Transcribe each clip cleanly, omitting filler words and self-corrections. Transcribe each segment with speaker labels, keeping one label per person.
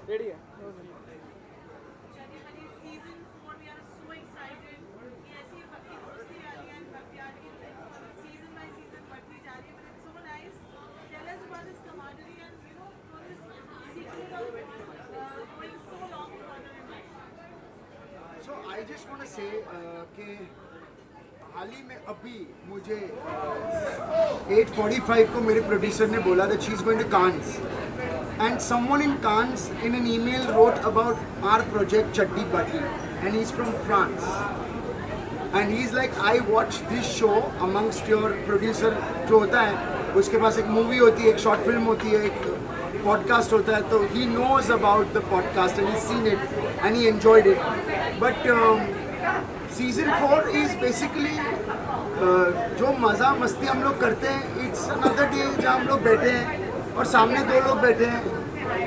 Speaker 1: Ready है
Speaker 2: So I just want to say कि हाल ही में अभी मुझे 8:45 को मेरे प्रोड्यूसर ने बोला that she's going to Cannes, and someone in Cannes in an email wrote about our project Chatti Batti, and he's from France, and he's like, I watched this show amongst your producer जो होता है उसके पास एक movie होती है, एक short film होती है, एक पॉडकास्ट होता है, तो he knows about the podcast and he's seen it and he enjoyed it, but season 4 is basically जो मज़ा मस्ती हम लोग करते हैं, इट्स अनदर डे जहाँ हम लोग बैठे हैं और सामने दो लोग बैठे हैं,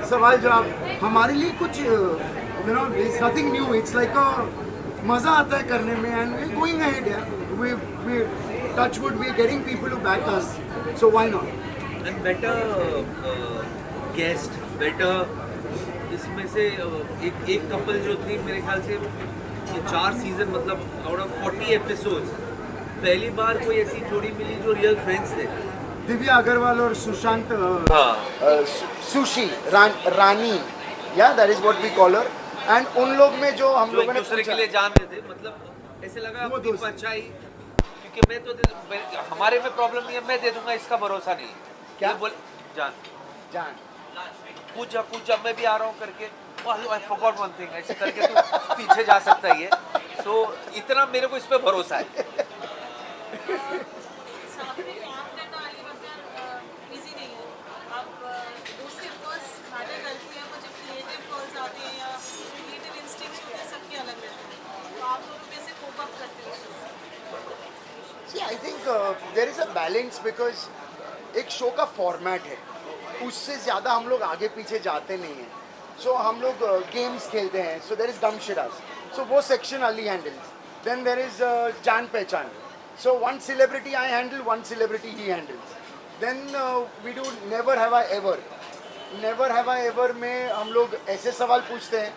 Speaker 2: सवाल जवाब, हमारे लिए कुछ you know it's nothing new, it's like मज़ा आता है करने में, and we going ahead, we touch wood, we getting people to back us, so why not.
Speaker 3: And better guest, better इसमें से एक कपल जो थी मेरे ख्याल से ये 4 सीजन मतलब आउट ऑफ 40 एपिसोड्स पहली बार कोई ऐसी जोड़ी मिली जो रियल फ्रेंड्स थे।
Speaker 2: दिव्या अग्रवाल और सुशांत
Speaker 3: हाँ
Speaker 2: Sushi Rani, yeah that is what we call her, एंड उन लोग में जो हम
Speaker 3: जो
Speaker 2: लोगों
Speaker 3: एक
Speaker 2: ने
Speaker 3: दूसरे के
Speaker 2: पूछा,
Speaker 3: लिए जानते थे, मतलब ऐसे लगा
Speaker 2: वो
Speaker 3: अपनी
Speaker 2: दोस्त।
Speaker 3: परछाई, क्योंकि मैं तो हमारे में प्रॉब्लम नहीं है, मैं दे दूंगा, इसका भरोसा नहीं।
Speaker 2: क्या?
Speaker 3: ये बोल जान
Speaker 2: जान
Speaker 3: कुछ जब मैं भी आ रहा हूँ करके आई फॉरगॉट वन थिंग ऐसे करके तू पीछे जा सकता है ये, सो इतना मेरे को इस पे भरोसा है।
Speaker 2: See, I think there is a balance because एक शो का फॉर्मेट है, उससे ज़्यादा हम लोग आगे पीछे जाते नहीं हैं, सो हम लोग गेम्स खेलते हैं, सो देर इज़ गमशिडास, सो वो section Ali handles, then there is जान पहचान, so one celebrity I handle, one celebrity he handles, then we do never have I ever में हम लोग ऐसे सवाल पूछते हैं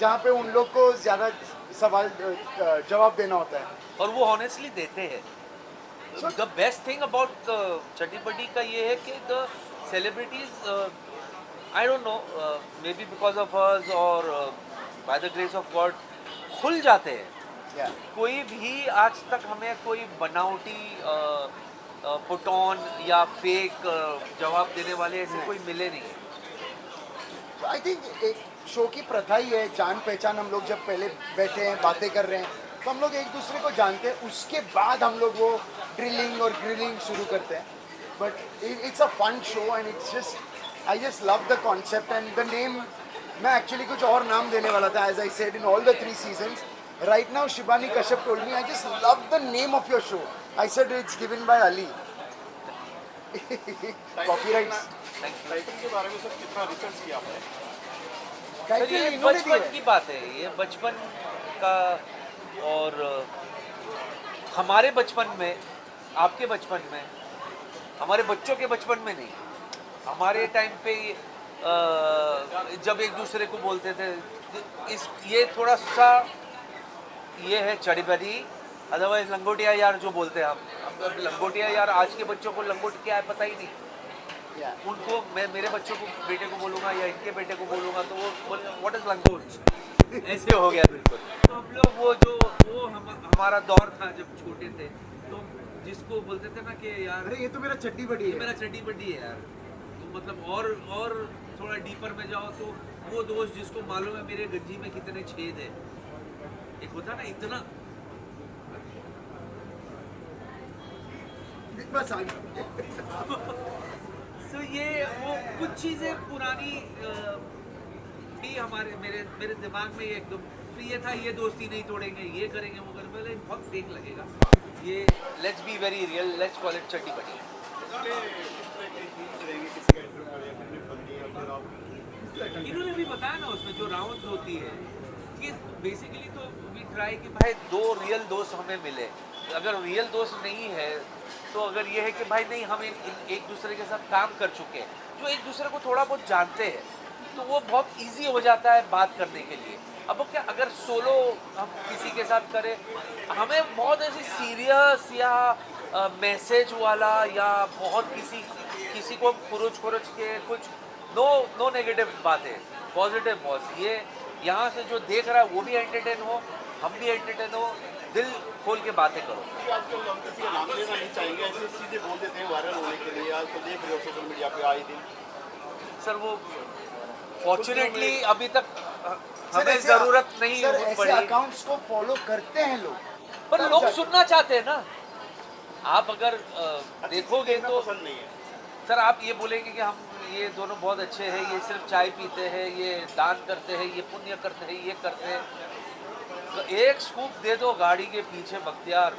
Speaker 2: जहाँ पे उन लोग को ज़्यादा सवाल जवाब देना होता है,
Speaker 3: और वो ऑनेस्टली देते हैं। द बेस्ट थिंग अबाउट चड्डी बड्डी का ये है कि the celebrities I don't know maybe because of us और by the grace of God खुल जाते हैं।
Speaker 2: yeah.
Speaker 3: कोई भी आज तक हमें कोई बनावटी पुट ऑन या फेक जवाब देने वाले ऐसे कोई मिले नहीं।
Speaker 2: आई थिंक एक शो की प्रथा ही है, जान पहचान, हम लोग जब पहले बैठे हैं बातें कर रहे हैं तो हम लोग एक दूसरे को जानते हैं, उसके बाद हम लोग वो ड्रिलिंग और ग्रिलिंग शुरू करते हैं, but it's a fun show and it's just I just love the concept and the name. मैं एक्चुअली कुछ और नाम देने वाला था, as I said in all the 3 seasons, right now Shibani Kashyap told me I just love the name of your show, I said it's given by Ali. Copyrights
Speaker 4: title के बारे में सर कितना रिसर्च किया आपने?
Speaker 3: सर ये बचपन की बात है, ये बचपन का, और हमारे बचपन में, आपके बचपन में, हमारे बच्चों के बचपन में नहीं, हमारे टाइम पे जब एक दूसरे को बोलते थे इस ये थोड़ा सा ये है चड़ी बड़ी, अदरवाइज लंगोटिया यार जो बोलते हैं हम, अब लंगोटिया यार आज के बच्चों को लंगोट क्या है पता ही नहीं। उनको मैं मेरे बच्चों को बेटे को बोलूँगा या इनके बेटे को बोलूँगा तो वो व्हाट इज लंगोट ऐसे हो गया बिल्कुल। तो हम लोग वो हमारा दौर था जब छोटे थे, तो जिसको बोलते थे ना कि यार
Speaker 2: अरे ये तो मेरा चड्डी बड़ी
Speaker 3: ये
Speaker 2: है,
Speaker 3: मेरा चड्डी बड्डी है यार, तो मतलब और थोड़ा डीपर में जाओ तो वो दोस्त जिसको मालूम है मेरे गंजी में कितने छेद है, एक होता ना इतना,
Speaker 2: बस आगे।
Speaker 3: तो ये वो कुछ चीज़ें पुरानी थी हमारे मेरे दिमाग में, ये एकदम तो ये था, ये दोस्ती नहीं तोड़ेंगे, ये करेंगे, वो करेंगे, पहले बहुत फेक लगेगा ये। Let's be very real, let's call it चड्डी बड्डी। इन्होंने भी बताया ना उसमें जो राउंड होती है कि बेसिकली तो वी ट्राई कि भाई 2 रियल दोस्त हमें मिले, अगर रियल दोस्त नहीं है तो अगर ये है कि भाई नहीं हम एक दूसरे के साथ काम कर चुके हैं, जो एक दूसरे को थोड़ा बहुत जानते हैं, तो वो बहुत इजी हो जाता है बात करने के लिए। अब वो क्या, अगर सोलो हम किसी के साथ करें, हमें बहुत ऐसी सीरियस या मैसेज वाला या बहुत किसी किसी को खुरुच खुरुच के कुछ, नो नो नेगेटिव बातें, पॉजिटिव बॉस। ये यहाँ से जो देख रहा है वो भी एंटरटेन हो, हम भी एंटरटेन हो, दिल खोल के बातें करो।
Speaker 4: कि आजकल हम किसी का नाम लेना नहीं चाहेंगे, ऐसे चीजें बोल देते हैं वायरल होने के लिए। आज तो देख रहे हो सोशल मीडिया पे आए दिन।
Speaker 3: सर वो फॉर्चुनेटली अभी तक
Speaker 2: सर,
Speaker 3: हमें
Speaker 2: ऐसे-
Speaker 3: ज़रूरत नहीं
Speaker 2: सर ऐसे
Speaker 3: पड़ी,
Speaker 2: अकाउंट्स को फॉलो करते हैं लोग,
Speaker 3: पर
Speaker 2: तब
Speaker 3: लोग
Speaker 2: जाके-
Speaker 3: सुनना चाहते हैं ना। आप अगर
Speaker 4: अच्छी
Speaker 3: देखोगे
Speaker 4: चीज़ें
Speaker 3: तो
Speaker 4: पसंद नहीं है।
Speaker 3: सर आप ये बोलेंगे कि हम ये दोनों बहुत अच्छे हैं, ये सिर्फ चाय पीते हैं, ये दान करते हैं, ये पुण्य करते हैं, ये करते हैं। तो एक स्कूप दे दो गाड़ी के पीछे बख्तियार,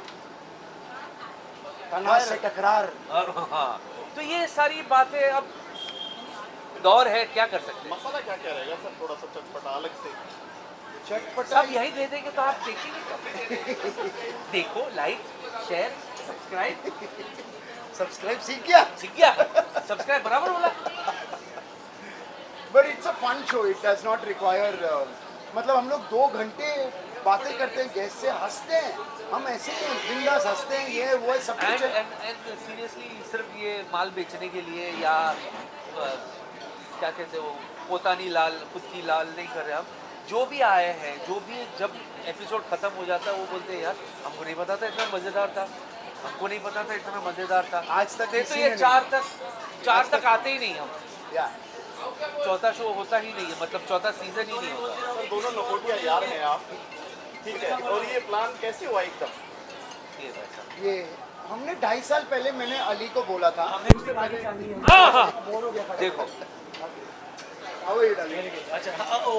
Speaker 2: तनाव से टकरार।
Speaker 3: और हाँ, तो ये सारी बातें अब दौर है, क्या कर सकते हैं।
Speaker 4: मसाला क्या क्या रहेगा सर, थोड़ा सा चटपटा अलग से?
Speaker 2: चटपटा
Speaker 3: सब यही दे देंगे तो आप देखेंगे कब? देखो, लाइक, शेयर, सब्सक्राइब।
Speaker 2: सब्सक्राइब सीख गया।
Speaker 3: सीख गया, सब्सक्राइब बराबर बोला।
Speaker 2: But it's a fun show, it does not require, मतलब हम लोग 2 घंटे बातें करते हैं, गेस्ट से हंसते हैं, हम ऐसे बिंदास हंसते हैं, ये वो सब
Speaker 3: एंड
Speaker 2: कुछ है।
Speaker 3: एंड सीरियसली सिर्फ ये माल बेचने के लिए या क्या कहते हो, पोतानी लाल खुद की लाल नहीं कर रहे हम। जो भी आए हैं, जो भी जब एपिसोड खत्म हो जाता है वो बोलते हैं यार हमको नहीं पता था इतना मज़ेदार था, हमको नहीं पता था इतना मज़ेदार था।
Speaker 2: आज तक
Speaker 3: नहीं तो
Speaker 2: किसी
Speaker 3: ये
Speaker 2: ने
Speaker 3: चार तक आते ही नहीं हम।
Speaker 2: या
Speaker 3: चौथा शो होता ही नहीं है, मतलब चौथा सीजन ही नहीं होता।
Speaker 4: सर दोनों लंगोटिया यार हैं आप, ठीक है, और ये प्लान कैसे हुआ एकदम?
Speaker 3: ये वैसा।
Speaker 2: ये हमने 2.5 साल पहले मैंने अली को बोला था।
Speaker 3: हाँ हाँ, देखो
Speaker 2: आओ ये डालिए।
Speaker 1: अच्छा हाँ, ओ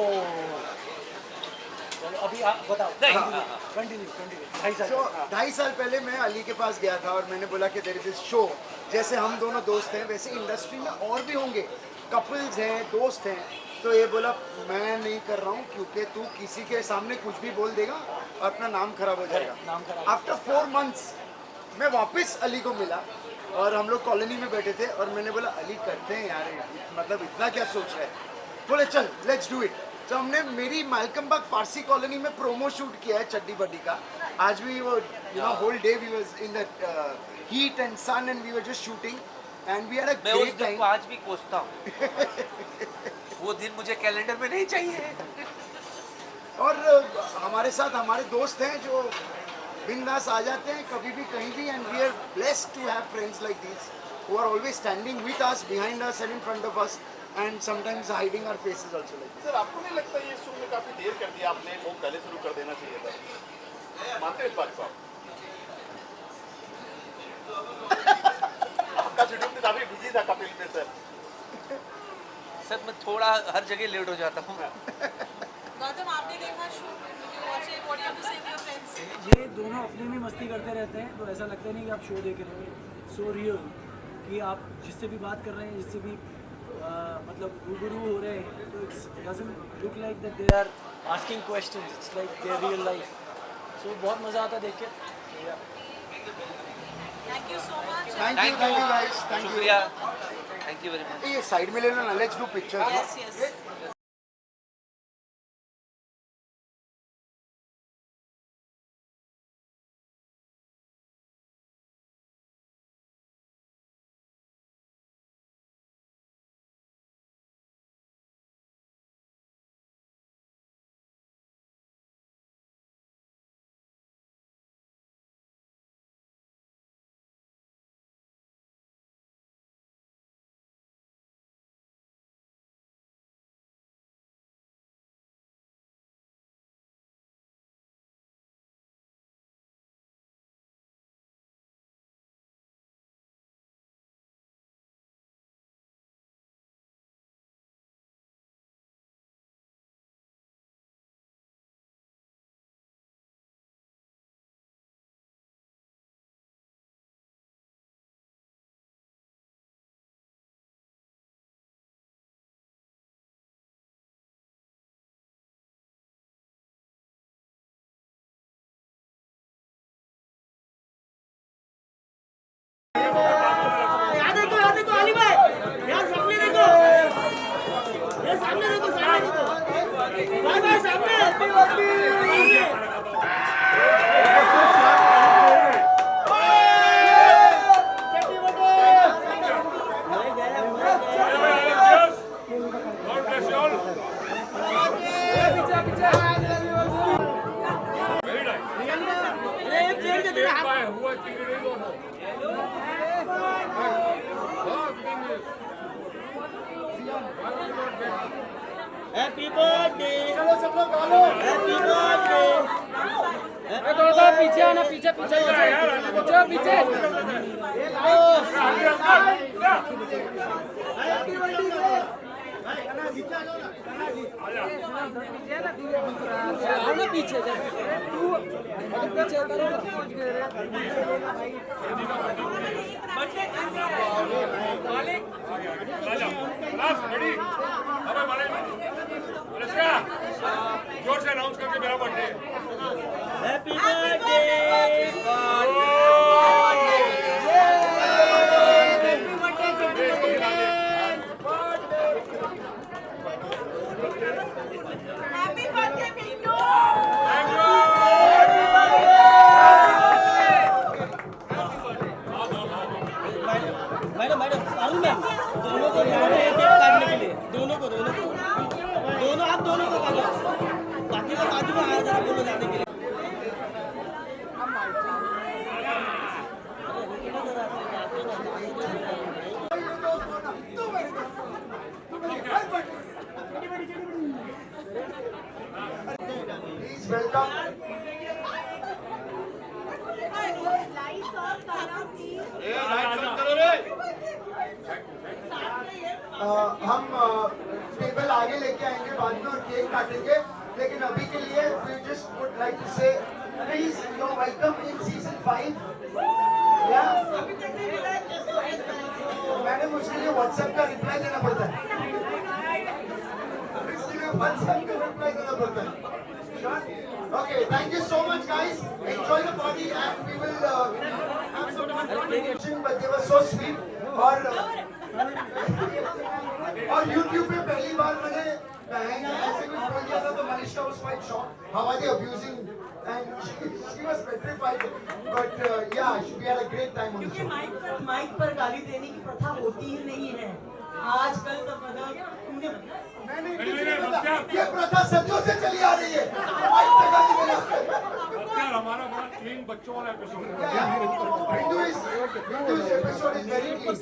Speaker 1: चलो अभी आप बताओ।
Speaker 3: नहीं,
Speaker 1: कंटिन्यू भाई साहब।
Speaker 2: So, 2.5 साल पहले मैं अली के पास गया था और मैंने बोला कि देयर इज दिस शो, जैसे हम दोनों दोस्त हैं वैसे इंडस्ट्री में और भी होंगे, कपल्स हैं, दोस्त हैं। तो ये बोला मैं नहीं कर रहा हूँ क्योंकि तू किसी के सामने कुछ भी बोल देगा और अपना नाम खराब हो जाएगा।
Speaker 1: नाम खराब।
Speaker 2: आफ्टर 4 months मैं वापस अली को मिला और हम लोग कॉलोनी में बैठे थे और मैंने बोला अली करते हैं यार, मतलब इतना क्या सोच रहा है। बोले चल लेट्स डू इट। तो हमने मेरी मालकम बाग पारसी कॉलोनी में प्रोमो शूट किया है चड्डी बड्डी का। आज भी वो whole day we was in the heat and sun and we were just shooting and we had a
Speaker 3: मैं उस
Speaker 2: ग्रेट
Speaker 3: दिन
Speaker 2: टाइम।
Speaker 3: को आज भी कोसता हूँ। वो दिन मुझे कैलेंडर में नहीं चाहिए।
Speaker 2: और हमारे साथ हमारे दोस्त हैं जो बिंदास आ जाते हैं कभी भी कहीं भी and we are blessed to have friends like this who are always standing with us, behind us and in front of us and sometimes hiding our faces also like this.
Speaker 4: Sir आपको नहीं लगता ये show में काफी देर कर दिया आपने, वो पहले शुरू कर देना चाहिए था? मानते हो इस बात को आप? आपका शेड्यूल तो काफी बिजी था कपिल में सर।
Speaker 3: सर मैं थोड़ा हर जगह लेट हो जाता हूँ।
Speaker 5: गौतम आपने देखा show, watch it, what you have to say your friends?
Speaker 1: ये दोनों अपने में मस्ती करते रहते हैं तो ऐसा लगता नहीं कि आप शो देख रहे हो। सो रियल कि आप जिससे भी बात कर रहे हैं, जिससे भी मतलब रूबरू हो रहे हैं, तो it's doesn't look like that they are asking questions, it's like their real life. So बहुत मज़ा आता है देख के।
Speaker 5: Thank you so much.
Speaker 2: Thank you guys, thank you.
Speaker 3: शुक्रिया, थैंक यू वेरी मच।
Speaker 2: ये साइड में लेना ना, let's do pictures.
Speaker 5: Yes yes.
Speaker 6: God bless you all. Very nice. Who I think it is or no?
Speaker 7: Happy birthday happy birthday थोड़ा पीछे आना पीछे पीछे पीछे पीछे पीछे
Speaker 6: जोर से अनाउंस करके मेरा birthday
Speaker 7: happy birthday
Speaker 5: Happy birthday, Pinto!
Speaker 7: Madam madam Arun ma'am दोनों को एक काटने के लिए दोनों को दोनों आप दोनों को काटो बाकी का बाजू में आया जरा बोलो जाने के लिए
Speaker 2: Please welcome.
Speaker 5: Lights off, Tara, please.
Speaker 2: हम टेबल आगे लेके आएंगे बाद में और केक काटेंगे लेकिन अभी के लिए we just would like to say please you're welcome in season 5 madam उसके लिए व्हाट्सएप का रिप्लाई देना पड़ता है इसके लिए व्हाट्सएप का रिप्लाई देना पड़ता है Okay, thank you so much guys. Enjoy the party and we will have some fun. But they were so sweet. और YouTube पे पहली बार मैंने बहन ऐसे कुछ बोल दिया था तो Manisha was quite shocked. How are they abusing? And she was petrified. But yeah, we had a great time on the show.
Speaker 8: Mic पर गाली देने की प्रथा होती ही नहीं है आजकल तो तुमने
Speaker 2: ये प्रथा सदियों से चली आ रही है. माइक पे गाली देना.
Speaker 6: यार हमारा बड़ा क्लीन बच्चों वाला एपिसोड है
Speaker 2: Hindu's episode is very clean.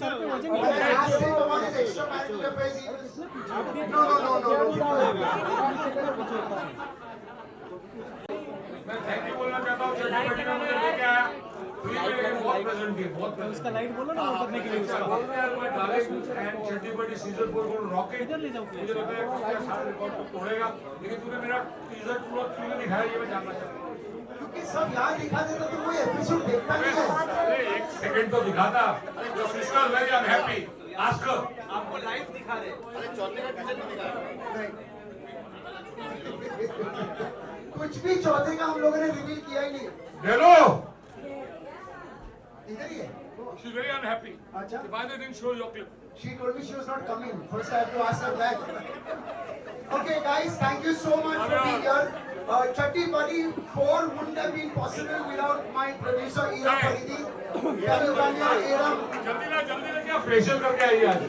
Speaker 2: When I asked him about his extramarital affairs, he was no.
Speaker 6: मैं थैंक यू बोलना चाहता हूँ छठी बड़ी में मुझे लेके आया फ्री में बहुत प्रेजेंट की बहुत उसका लाइट बोलो ना उतरने के लिए उसका बोल रहे हैं मैं डार्लिंग एंड छठी बड़ी सीजन 4 को रॉकेट इधर ले जाओ मुझे लगता है कि सारा रिकॉर्ड को तोड़ेगा लेकिन तूने मेरा टीजर पूरा क्यों दिखाया ये मैं जानना चाहता हूँ
Speaker 2: क्योंकि सब यहाँ दिखा देता तो कोई एपिसोड देखता नहीं है.
Speaker 6: अरे एक सेकंड तो दिखाता सिस्टर वेरी अनहैप्पी आस्क
Speaker 3: आपको लाइव दिखा रहे
Speaker 4: अरे चौथे का टीजर नहीं दिखाया
Speaker 2: कुछ भी चौथे का हम लोगों ने रिवील किया ही नहीं.
Speaker 6: ले लो
Speaker 2: इधर ही है.
Speaker 6: शी इज वेरी अनहैप्पी
Speaker 2: अच्छा.
Speaker 6: Why they didn't show your clip
Speaker 2: She told me she was not coming. First I have to ask her back. Okay guys, thank you so much for being here. Chatti Badi 4 wouldn't have been possible without my producer Iram Paridi. Kaluganya Iram.
Speaker 6: जल्दी ना क्या facial करके आई आज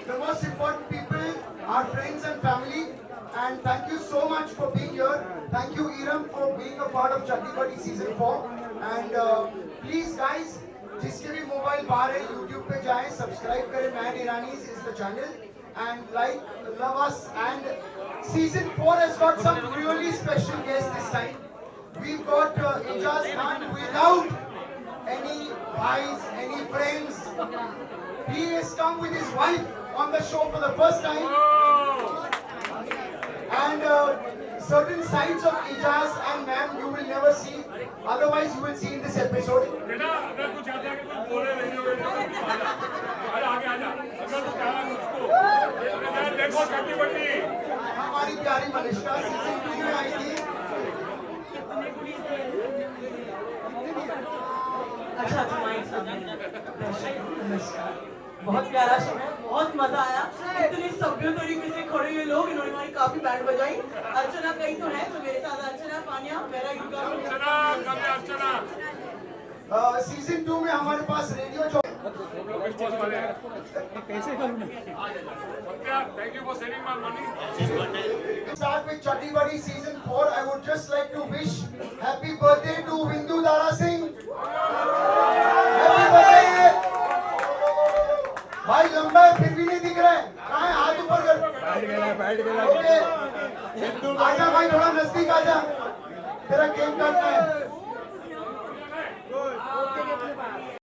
Speaker 2: The most important people, our friends and family, and thank you so much for being here. Thank you, Iram, for being a part of Chatti Badi season 4. And please, guys, जिसके भी mobile बाहर है, YouTube पे जाएं, subscribe करें. Man Iranis is the channel, and like, love us. And season 4 has got some really special guests this time. We've got Ijaz Khan without any bhais, any friends. He has come with his wife on the show for the first time. And certain sides of Ijaz and ma'am you will never see. Otherwise you will see in this episode.
Speaker 6: बेटा अगर तू चाहता है कि तुम बोले नहीं हो अरे आगे आ जा अगर तू चाह रहा है मुझको अरे देखो छठी बड़ी
Speaker 2: हमारी प्यारी मनीषा सीजन 2 में आई थी.
Speaker 8: अच्छा माइक सामने नमस्कार बहुत प्यारा शो है, बहुत मजा आया। इतने सभ्य तरीके से खड़े ये लोग, इन्होंने हमारी काफी बैंड बजाई। अर्चना कहीं तो है, तो मेरे साथ अर्चना पानिया, मेरा
Speaker 2: सीजन 2 में हमारे पास रेडियो जो
Speaker 6: Thank you for sending my money.
Speaker 2: start with Chatti Badi season 4. I would just like to wish happy birthday to Bindu Dara Singh. Happy birthday. भाई लंबा है फिर भी नहीं दिख रहा है, कहाँ है? हाथ ऊपर कर। बैठ गया। आजा भाई, थोड़ा नजदीक आजा, तेरा केक काटना है।